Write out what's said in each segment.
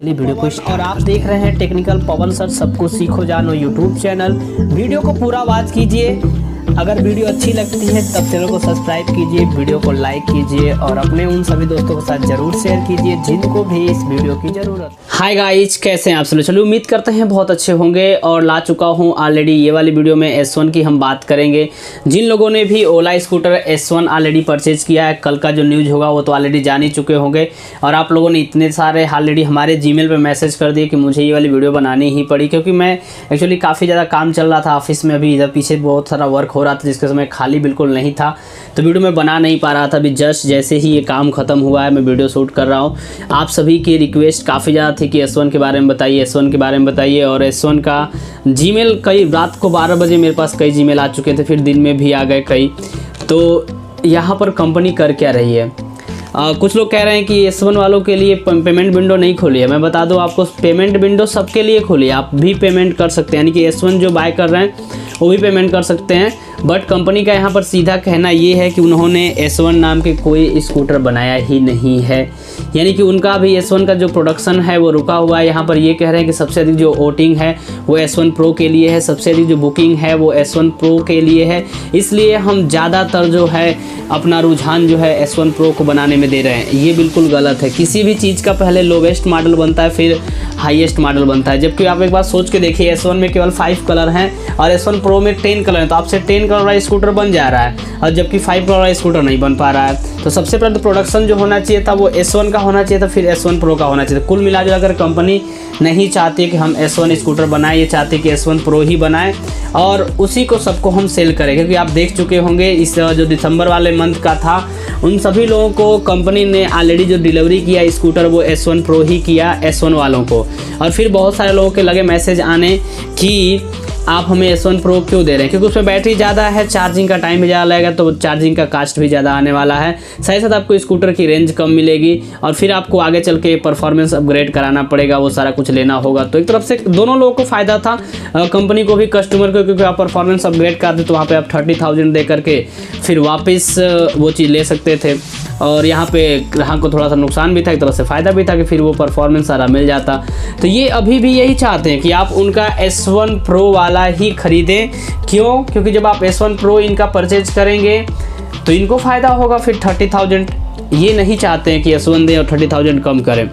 चलिए वीडियो को और आप देख रहे हैं टेक्निकल पवन सर सबको सीखो जानो यूट्यूब चैनल। वीडियो को पूरा वॉच कीजिए। अगर वीडियो अच्छी लगती है तब चैनल को सब्सक्राइब कीजिए, वीडियो को लाइक कीजिए और अपने उन सभी दोस्तों के साथ जरूर शेयर कीजिए जिनको भी इस वीडियो की ज़रूरत। हाय गाइज, कैसे हैं आप सब? चलिए उम्मीद करते हैं बहुत अच्छे होंगे और ला चुका हूं ऑलरेडी ये वाली वीडियो में S1 की हम बात करेंगे। जिन लोगों ने भी ओला स्कूटर S1 ऑलरेडी परचेज किया है, कल का जो न्यूज़ होगा वो तो ऑलरेडी जान ही चुके होंगे। और आप लोगों ने इतने सारे ऑलरेडी हमारे जीमेल पे मैसेज कर दिए कि मुझे ये वाली वीडियो बनानी ही पड़ी, क्योंकि मैं एक्चुअली काफ़ी ज़्यादा काम चल रहा था ऑफिस में। अभी इधर पीछे बहुत सारा वर्क हो रहा था जिसके समय खाली बिल्कुल नहीं था, तो वीडियो मैं बना नहीं पा रहा था। अभी जस्ट जैसे ही ये काम ख़त्म हुआ है मैं वीडियो शूट कर रहा हूँ। आप सभी की रिक्वेस्ट काफ़ी ज़्यादा थी कि S1 के बारे में बताइए, S1 के बारे में बताइए। और S1 का जीमेल कई रात को 12 बजे मेरे पास कई जीमेल आ चुके थे, फिर दिन में भी आ गए कई। तो यहाँ पर कंपनी कर क्या रही है? कुछ लोग कह रहे हैं कि S1 वालों के लिए पेमेंट विंडो नहीं खोली है। मैं बता दूं आपको, पेमेंट विंडो सबके लिए खोली है। आप भी पेमेंट कर सकते हैं, यानी कि S1 जो बाय कर रहे हैं वो भी पेमेंट कर सकते हैं। बट कंपनी का यहाँ पर सीधा कहना ये है कि उन्होंने S1 नाम के कोई स्कूटर बनाया ही नहीं है, यानी कि उनका भी S1 का जो प्रोडक्शन है वो रुका हुआ है। यहाँ पर ये कह रहे हैं कि सबसे अधिक जो वोटिंग है वो S1 Pro के लिए है, सबसे अधिक जो बुकिंग है वो S1 Pro के लिए है, इसलिए हम ज़्यादातर जो है अपना रुझान जो है S1 Pro को बनाने में दे रहे हैं। ये बिल्कुल गलत है। किसी भी चीज़ का पहले लोवेस्ट मॉडल बनता है फिर हाईएस्ट मॉडल बनता है। जबकि आप एक बार सोच के देखिए, S1 में केवल 5 कलर हैं और S1 Pro में 10 कलर हैं, तो आपसे 10 कलर वाला स्कूटर बन जा रहा है और जबकि 5 कलर वाला स्कूटर नहीं बन पा रहा है। तो सबसे पहले तो प्रोडक्शन जो होना चाहिए था वो S1 का होना चाहिए था, फिर S1 Pro का होना चाहिए था। कुल मिला जुलाकर कंपनी नहीं चाहती कि हम S1 स्कूटर बनाएं, ये चाहती कि S1 Pro ही बनाएं और उसी को सबको हम सेल करें। क्योंकि आप देख चुके होंगे इस जो दिसंबर वाले मंथ का था, उन सभी लोगों को कंपनी ने ऑलरेडी जो डिलीवरी किया स्कूटर वो S1 Pro ही किया S1 वालों को। और फिर बहुत सारे लोगों के लगे मैसेज आने कि आप हमें S1 Pro क्यों दे रहे हैं, क्योंकि उसमें बैटरी ज़्यादा है, चार्जिंग का टाइम भी ज़्यादा लगेगा, तो चार्जिंग का कास्ट भी ज़्यादा आने वाला है। साथ ही साथ आपको स्कूटर की रेंज कम मिलेगी और फिर आपको आगे चल के परफॉर्मेंस अपग्रेड कराना पड़ेगा, वो सारा कुछ लेना होगा। तो एक तरफ से दोनों लोगों को फ़ायदा था, कंपनी को भी कस्टमर को, क्योंकि आप परफॉर्मेंस अपग्रेड करते तो वहाँ पर आप 30,000 दे करके फिर वापस वो चीज़ ले सकते थे। और यहाँ पे ग्राहक को थोड़ा सा नुकसान भी था, एक तरह से फ़ायदा भी था कि फिर वो परफॉर्मेंस सारा मिल जाता। तो ये अभी भी यही चाहते हैं कि आप उनका S1 Pro वाला ही खरीदें। क्यों? क्योंकि जब आप S1 Pro इनका परचेज करेंगे तो इनको फ़ायदा होगा फिर 30,000। ये नहीं चाहते हैं कि S1 दें और 30,000 कम करें।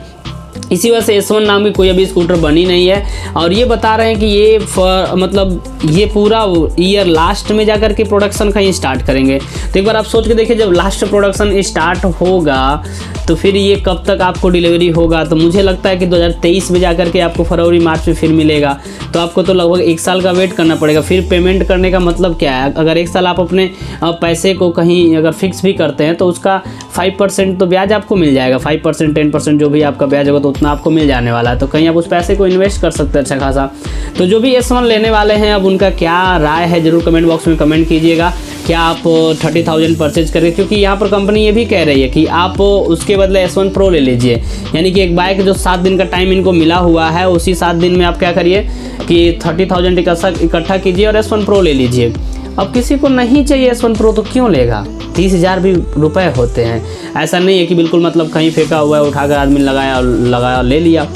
इसी वजह से S1 नाम की कोई अभी स्कूटर बनी नहीं है। और ये बता रहे हैं कि ये मतलब ये पूरा ईयर लास्ट में जाकर के प्रोडक्शन कहीं स्टार्ट करेंगे। तो एक बार आप सोच के देखिए, जब लास्ट प्रोडक्शन स्टार्ट होगा तो फिर ये कब तक आपको डिलीवरी होगा? तो मुझे लगता है कि 2023 में जाकर के आपको फरवरी मार्च में फिर मिलेगा। तो आपको तो लगभग 1 साल का वेट करना पड़ेगा। फिर पेमेंट करने का मतलब क्या है? अगर 1 साल आप अपने पैसे को कहीं अगर फिक्स भी करते हैं तो उसका 5% तो ब्याज आपको मिल जाएगा। 5% 10% जो भी आपका ब्याज होगा तो उतना आपको मिल जाने वाला है। तो कहीं आप उस पैसे को इन्वेस्ट कर सकते हैं अच्छा खासा। तो जो भी S1 लेने वाले हैं, अब उनका क्या राय है ज़रूर कमेंट बॉक्स में कमेंट कीजिएगा। क्या आप 30,000 परचेज करें? क्योंकि यहाँ पर कंपनी ये भी कह रही है कि आप उसके बदले S1 Pro ले लीजिए, यानी कि एक बाइक जो 7 दिन का टाइम इनको मिला हुआ है, उसी 7 दिन में आप क्या करिए कि 30,000 इकट्ठा कीजिए और S1 Pro ले लीजिए। अब किसी को नहीं चाहिए S1 Pro तो क्यों लेगा? 30,000 भी रुपए होते हैं। ऐसा नहीं है कि बिल्कुल मतलब कहीं फेंका हुआ है, उठाकर आदमी लगाया ले लिया।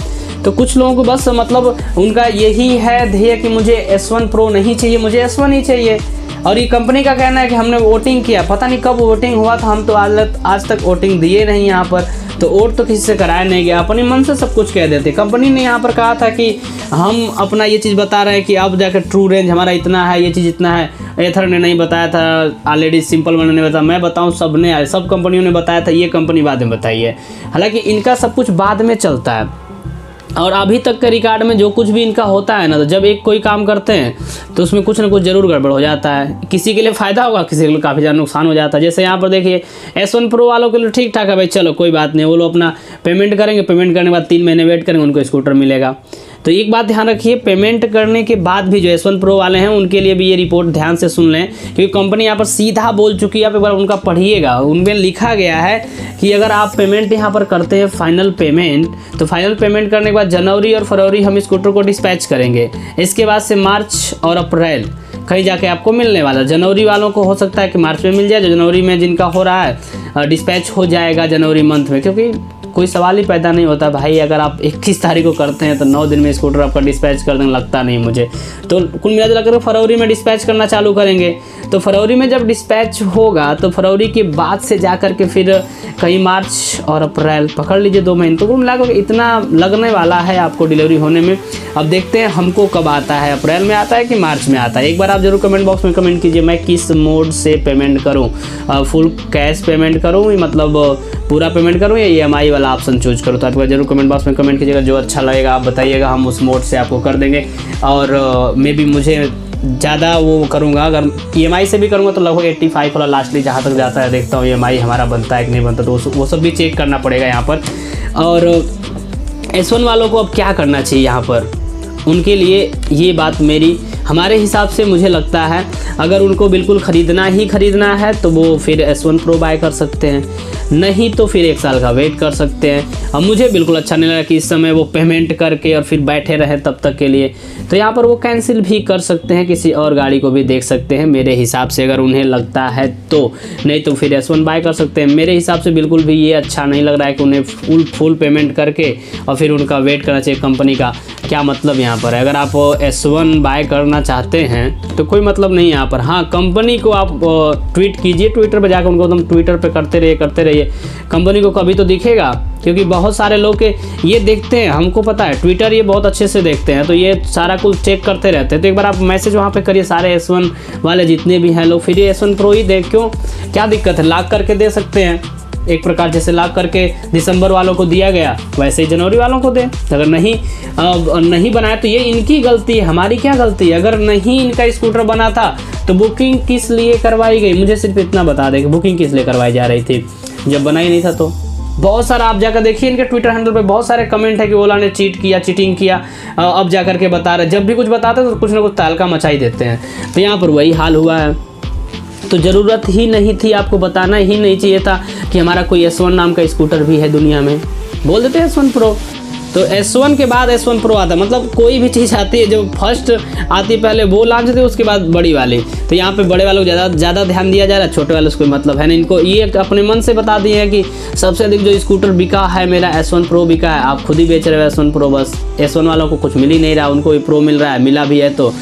तो कुछ लोगों को बस मतलब उनका यही है ध्येय कि मुझे S1 Pro नहीं चाहिए, मुझे S1 ही चाहिए। और ये कंपनी का कहना है कि हमने वोटिंग किया, पता नहीं कब वोटिंग हुआ था, हम तो आज तक वोटिंग दिए नहीं यहाँ पर। तो वोट तो किसी से कराया नहीं गया, अपने मन से सब कुछ कह देते। कंपनी ने यहाँ पर कहा था कि हम अपना ये चीज़ बता रहे हैं कि अब जाकर ट्रू रेंज हमारा इतना है, ये चीज़ इतना है। एथर ने नहीं बताया था, ऑलरेडी सिंपल वन ने बताया, मैं बताऊँ सब कंपनियों ने बताया था, ये कंपनी बाद में बताई है। हालांकि इनका सब कुछ बाद में चलता है और अभी तक के रिकॉर्ड में जो कुछ भी इनका होता है ना, तो जब एक कोई काम करते हैं तो उसमें कुछ ना कुछ ज़रूर गड़बड़ हो जाता है। किसी के लिए फ़ायदा होगा, किसी के लिए काफ़ी ज़्यादा नुकसान हो जाता है। जैसे यहाँ पर देखिए S1 Pro वालों के लिए ठीक ठाक है भाई, चलो कोई बात नहीं, वो लोग अपना पेमेंट करेंगे, पेमेंट करने के बाद 3 महीने वेट करेंगे, उनको स्कूटर मिलेगा। तो एक बात ध्यान रखिए, पेमेंट करने के बाद भी जो S1 Pro वाले हैं उनके लिए भी ये रिपोर्ट ध्यान से सुन लें, क्योंकि कंपनी यहाँ पर सीधा बोल चुकी है। आप एक बार उनका पढ़िएगा, उनमें लिखा गया है कि अगर आप पेमेंट यहाँ पर करते हैं फाइनल पेमेंट, तो फाइनल पेमेंट करने के बाद जनवरी और फरवरी हम स्कूटर को डिस्पैच करेंगे। इसके बाद से मार्च और अप्रैल कहीं जाके आपको मिलने वाला। जनवरी वालों को हो सकता है कि मार्च में मिल जाए, जनवरी में जिनका हो रहा है डिस्पैच हो जाएगा जनवरी मंथ में, क्योंकि कोई सवाल ही पैदा नहीं होता भाई। अगर आप 21 तारीख को करते हैं तो 9 दिन में स्कूटर आपका डिस्पैच कर देंगे, लगता नहीं मुझे। तो कुल मिला कर फरवरी में डिस्पैच करना चालू करेंगे। तो फरवरी में जब डिस्पैच होगा तो फरवरी के बाद से जा कर के फिर कहीं मार्च और अप्रैल पकड़ लीजिए 2 महीने, तो कुल मिला कर इतना लगने वाला है आपको डिलीवरी होने में। अब देखते हैं हमको कब आता है, अप्रैल में आता है कि मार्च में आता है। एक बार आप जरूर कमेंट बॉक्स में कमेंट कीजिए मैं किस मोड से पेमेंट करूं, फुल कैश पेमेंट करूं, मतलब पूरा पेमेंट करूं या EMI वाला ऑप्शन चूज करूं। तो आपको जरूर कमेंट बॉक्स में कमेंट कीजिएगा, जो अच्छा लगेगा आप बताइएगा, हम उस मोड से आपको कर देंगे। और मे बी मुझे ज़्यादा वो करूँगा, अगर EMI से भी करूँगा तो लगभग 85 वाला लास्टली जहाँ तक जाता है देखता हूँ EMI हमारा बनता है कि नहीं बनता, तो वो सब भी चेक करना पड़ेगा यहाँ पर। और S1 वालों को अब क्या करना चाहिए यहाँ पर, उनके लिए ये बात मेरी हमारे हिसाब से मुझे लगता है अगर उनको बिल्कुल ख़रीदना ही ख़रीदना है तो वो फिर S1 Pro बाय कर सकते हैं, नहीं तो फिर 1 साल का वेट कर सकते हैं। अब मुझे बिल्कुल अच्छा नहीं लगा कि इस समय वो पेमेंट करके और फिर बैठे रहे तब तक के लिए, तो यहाँ पर वो कैंसिल भी कर सकते हैं, किसी और गाड़ी को भी देख सकते हैं मेरे हिसाब से, अगर उन्हें लगता है तो। नहीं तो फिर S1 बाय कर सकते हैं। मेरे हिसाब से बिल्कुल भी ये अच्छा नहीं लग रहा है कि उन्हें फुल पेमेंट करके और फिर उनका वेट करना चाहिए कंपनी का। क्या मतलब यहाँ पर है, अगर आप S1 बाय करना चाहते हैं तो कोई मतलब नहीं है यहाँ पर। हाँ, कंपनी को आप ट्वीट कीजिए, ट्विटर पे जाकर उनको तुम ट्विटर पे करते रहिए, कंपनी को कभी तो दिखेगा, क्योंकि बहुत सारे लोग के ये देखते हैं, हमको पता है ट्विटर ये बहुत अच्छे से देखते हैं, तो ये सारा कुछ चेक करते रहते हैं। तो एक बार आप मैसेज वहाँ पे करिए सारे S1 वाले जितने भी हैं लोग, फिर ये S1 Pro ही दें, क्यों क्या दिक्कत है, लॉक करके दे सकते हैं। एक प्रकार जैसे लॉक करके दिसंबर वालों को दिया गया वैसे ही जनवरी वालों को दें। अगर नहीं बनाया तो ये इनकी गलती है, हमारी क्या गलती है। अगर नहीं इनका स्कूटर बना था तो बुकिंग किस लिए करवाई गई, मुझे सिर्फ इतना बता दें कि बुकिंग किस लिए करवाई जा रही थी जब बना ही नहीं था। तो बहुत सारा आप जाकर देखिए इनके ट्विटर हैंडल पे बहुत सारे कमेंट है कि ओला ने चीटिंग किया, अब जाकर के बता रहे। जब भी कुछ बताते हैं तो कुछ ना कुछ तहलका मचा ही देते हैं। तो यहाँ पर वही हाल हुआ है। तो ज़रूरत ही नहीं थी, आपको बताना ही नहीं चाहिए था कि हमारा कोई S1 नाम का स्कूटर भी है दुनिया में, बोल देते S1 Pro। तो S1 के बाद S1 Pro आता है, मतलब कोई भी चीज़ आती है जो फर्स्ट आती है पहले वो लॉन्च होती है, उसके बाद बड़ी वाली। तो यहाँ पे बड़े वालों को ज़्यादा ध्यान दिया जा रहा है, छोटे वालों से कोई मतलब है नहीं। इनको ये अपने मन से बता दिए हैं कि सबसे अधिक जो स्कूटर बिका है मेरा S1 Pro बिका है। आप खुद ही बेच रहे हो S1 Pro, बस S1 वालों को कुछ मिल ही नहीं रहा, उनको Pro मिल रहा है, मिला भी है। तो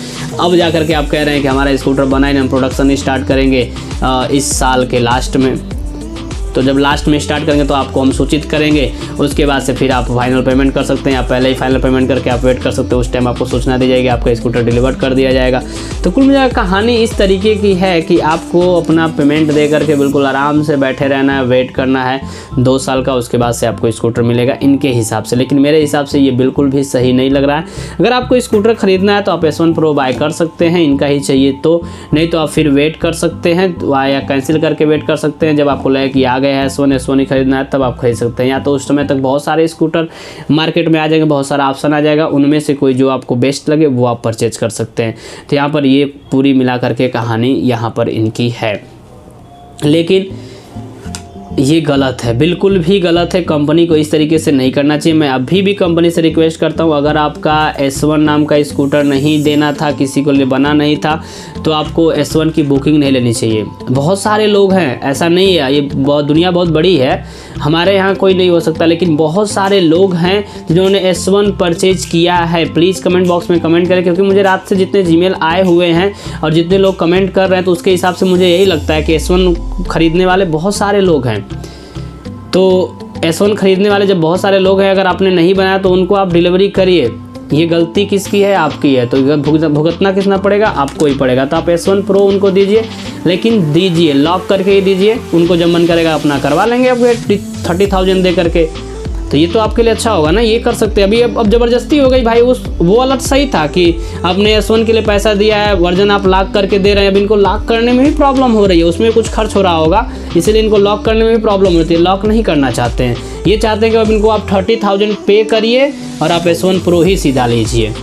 अब जा कर के आप कह रहे हैं कि हमारा स्कूटर बना ही नहीं, हम प्रोडक्शन स्टार्ट करेंगे इस साल के लास्ट में। तो जब लास्ट में स्टार्ट करेंगे तो आपको हम सूचित करेंगे, उसके बाद से फिर आप फाइनल पेमेंट कर सकते हैं या पहले ही फाइनल पेमेंट करके आप वेट कर सकते हो। उस टाइम आपको सूचना दी जाएगी, आपका स्कूटर डिलीवर कर दिया जाएगा। तो कुल मिलाकर कहानी इस तरीके की है कि आपको अपना पेमेंट दे करके बिल्कुल आराम से बैठे रहना है, वेट करना है 2 साल का, उसके बाद से आपको स्कूटर मिलेगा इनके हिसाब से। लेकिन मेरे हिसाब से ये बिल्कुल भी सही नहीं लग रहा है। अगर आपको स्कूटर खरीदना है तो आप S1 Pro बाय कर सकते हैं, इनका ही चाहिए तो, नहीं तो आप फिर वेट कर सकते हैं या कैंसिल करके वेट कर सकते हैं। जब आपको लगे कि आ गया है S1 ही खरीदना है तब आप खरीद सकते हैं, या तो उस समय तक बहुत सारे स्कूटर मार्केट में आ जाएंगे, बहुत सारा ऑप्शन आ जाएगा, उनमें से कोई जो आपको बेस्ट लगे वो आप परचेज कर सकते हैं। तो यहाँ पर ये पूरी मिला करके कहानी यहाँ पर इनकी है। लेकिन ये गलत है, बिल्कुल भी गलत है। कंपनी को इस तरीके से नहीं करना चाहिए। मैं अभी भी कंपनी से रिक्वेस्ट करता हूँ, अगर आपका S1 नाम का स्कूटर नहीं देना था, किसी को लिए बना नहीं था, तो आपको S1 की बुकिंग नहीं लेनी चाहिए। बहुत सारे लोग हैं, ऐसा नहीं है, ये दुनिया बहुत बड़ी है, हमारे यहाँ कोई नहीं हो सकता, लेकिन बहुत सारे लोग हैं जिन्होंने S1 परचेज किया है। प्लीज़ कमेंट बॉक्स में कमेंट करें, क्योंकि मुझे रात से जितने जीमेल आए हुए हैं और जितने लोग कमेंट कर रहे हैं तो उसके हिसाब से मुझे यही लगता है कि S1 खरीदने वाले बहुत सारे लोग हैं। तो S1 खरीदने वाले जब बहुत सारे लोग हैं, अगर आपने नहीं बनाया तो उनको आप डिलीवरी करिए। ये गलती किसकी है? आपकी है। तो भुगतना कितना पड़ेगा? आपको ही पड़ेगा। तो आप S1 Pro उनको दीजिए, लेकिन दीजिए लॉक करके ही दीजिए। उनको जब मन करेगा अपना करवा लेंगे अपग्रेड 30,000 दे करके। तो ये तो आपके लिए अच्छा होगा ना, ये कर सकते हैं। अभी अब ज़बरदस्ती हो गई भाई। वो वाला सही था कि आपने S1 के लिए पैसा दिया है, वर्जन आप लॉक करके दे रहे हैं। अब इनको लॉक करने में भी प्रॉब्लम हो रही है, उसमें कुछ खर्च हो रहा होगा, इसीलिए इनको लॉक करने में भी प्रॉब्लम होती है। लॉक नहीं करना चाहते हैं, ये चाहते हैं कि अब इनको आप 30,000 पे करिए और आप S1 Pro ही सीधा लीजिए।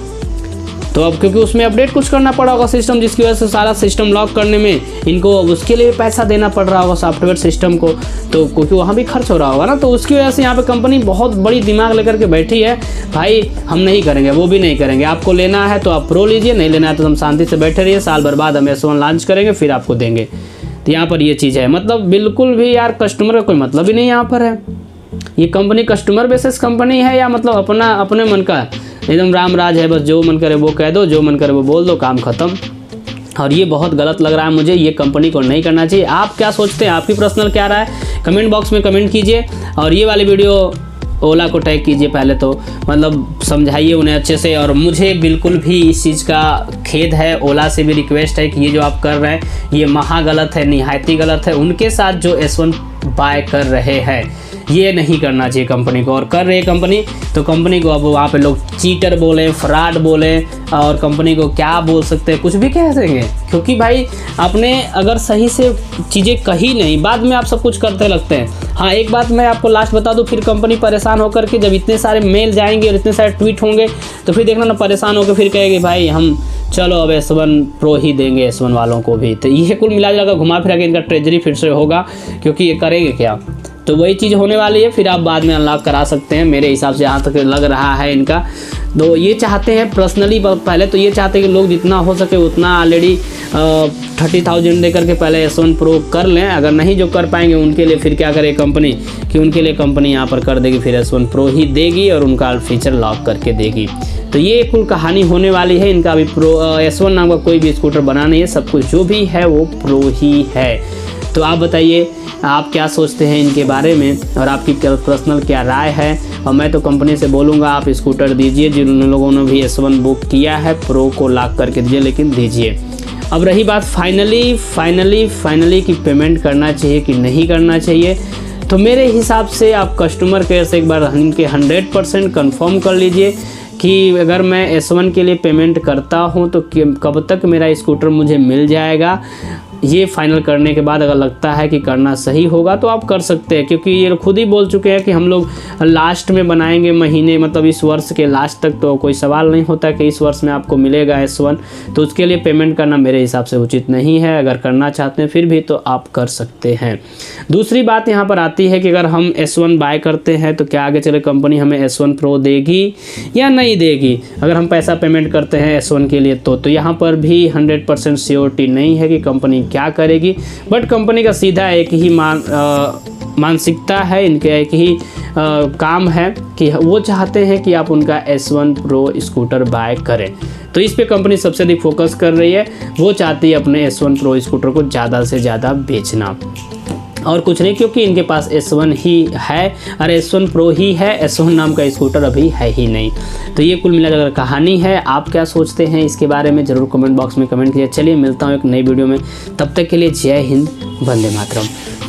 तो अब क्योंकि उसमें अपडेट कुछ करना पड़ा होगा सिस्टम, जिसकी वजह से सारा सिस्टम लॉक करने में इनको उसके लिए पैसा देना पड़ रहा होगा सॉफ्टवेयर सिस्टम को, तो क्योंकि वहाँ भी खर्च हो रहा होगा ना। तो उसकी वजह से यहाँ पे कंपनी बहुत बड़ी दिमाग लेकर के बैठी है, भाई हम नहीं करेंगे, वो भी नहीं करेंगे। आपको लेना है तो आप Pro लीजिए, नहीं लेना है तो हम शांति से बैठे रहिए। साल भर बाद हम S1 लॉन्च करेंगे, फिर आपको देंगे। तो यहाँ पर ये चीज़ है, मतलब बिल्कुल भी यार कस्टमर का कोई मतलब ही नहीं यहाँ पर है। ये कंपनी कस्टमर बेसिस कंपनी है या मतलब अपने मन का एकदम राम राज है, बस जो मन करे वो कह दो, जो मन करे वो बोल दो, काम ख़त्म। और ये बहुत गलत लग रहा है मुझे, ये कंपनी को नहीं करना चाहिए। आप क्या सोचते हैं, आपकी पर्सनल क्या राय है, कमेंट बॉक्स में कमेंट कीजिए। और ये वाली वीडियो ओला को टैग कीजिए, पहले तो मतलब समझाइए उन्हें अच्छे से। और मुझे बिल्कुल भी इस चीज़ का खेद है, ओला से भी रिक्वेस्ट है कि ये जो आप कर रहे हैं ये महा गलत है, निहायती गलत है। उनके साथ जो S1 बाय कर रहे हैं ये नहीं करना चाहिए कंपनी को, और कर रही है कंपनी तो कंपनी को अब वहाँ पे लोग चीटर बोले, फ्रॉड बोले, और कंपनी को क्या बोल सकते हैं, कुछ भी कह देंगे। क्योंकि भाई आपने अगर सही से चीज़ें कही नहीं, बाद में आप सब कुछ करते लगते हैं। हाँ, एक बात मैं आपको लास्ट बता दूँ, फिर कंपनी परेशान होकर के जब इतने सारे मेल जाएंगे और इतने सारे ट्वीट होंगे तो फिर देखना ना, परेशान होकर फिर कहेंगे भाई हम चलो अब S1 प्रो ही देंगे S1 वालों को भी। तो ये कुल मिला जुला घुमा फिरा के इनका ट्रेजरी फिर से होगा, क्योंकि ये करेंगे क्या, तो वही चीज़ होने वाली है। फिर आप बाद में अनलॉक करा सकते हैं मेरे हिसाब से, जहाँ तक लग रहा है इनका। तो ये चाहते हैं पर्सनली, पहले तो ये चाहते हैं कि लोग जितना हो सके उतना ऑलरेडी 30,000 दे करके पहले S1 प्रो कर लें। अगर नहीं जो कर पाएंगे उनके लिए फिर क्या करे कंपनी, कि उनके लिए कंपनी यहाँ पर कर देगी, फिर S1 प्रो ही देगी और उनका फीचर लॉक करके देगी। तो ये कुल कहानी होने वाली है इनका। अभी S1 नाम का कोई भी स्कूटर बना नहीं है, सब कुछ जो भी है वो प्रो ही है। तो आप बताइए आप क्या सोचते हैं इनके बारे में, और आपकी पर्सनल क्या राय है। और मैं तो कंपनी से बोलूँगा आप स्कूटर दीजिए, जिन लोगों ने भी S1 बुक किया है प्रो को लॉक करके दीजिए, लेकिन दीजिए। अब रही बात फाइनली कि पेमेंट करना चाहिए कि नहीं करना चाहिए, तो मेरे हिसाब से आप कस्टमर केयर से एक बार इनके 100% कन्फर्म कर लीजिए कि अगर मैं S1 के लिए पेमेंट करता हूं तो कब तक मेरा स्कूटर मुझे मिल जाएगा। ये फाइनल करने के बाद अगर लगता है कि करना सही होगा तो आप कर सकते हैं, क्योंकि ये खुद ही बोल चुके हैं कि हम लोग लास्ट में बनाएंगे महीने, मतलब इस वर्ष के लास्ट तक। तो कोई सवाल नहीं होता कि इस वर्ष में आपको मिलेगा S1, तो उसके लिए पेमेंट करना मेरे हिसाब से उचित नहीं है। अगर करना चाहते हैं फिर भी तो आप कर सकते हैं। दूसरी बात यहाँ पर आती है कि अगर हम S1 बाय करते हैं तो क्या आगे चले कंपनी हमें S1 प्रो देगी या नहीं देगी। अगर हम पैसा पेमेंट करते हैं S1 के लिए तो यहाँ पर भी 100% श्योरिटी नहीं है कि कंपनी क्या करेगी। बट कंपनी का सीधा एक ही मानसिकता है, इनके एक ही काम है कि वो चाहते हैं कि आप उनका S1 प्रो स्कूटर बाय करें। तो इस पे कंपनी सबसे अधिक फोकस कर रही है। वो चाहती है अपने S1 प्रो स्कूटर को ज़्यादा से ज़्यादा बेचना, और कुछ नहीं, क्योंकि इनके पास S1 ही है और S1 प्रो ही है, S1 नाम का स्कूटर अभी है ही नहीं। तो ये कुल मिलाकर कहानी है। आप क्या सोचते हैं इसके बारे में ज़रूर कमेंट बॉक्स में कमेंट कीजिए। चलिए मिलता हूँ एक नई वीडियो में, तब तक के लिए जय हिंद, वंदे मातरम।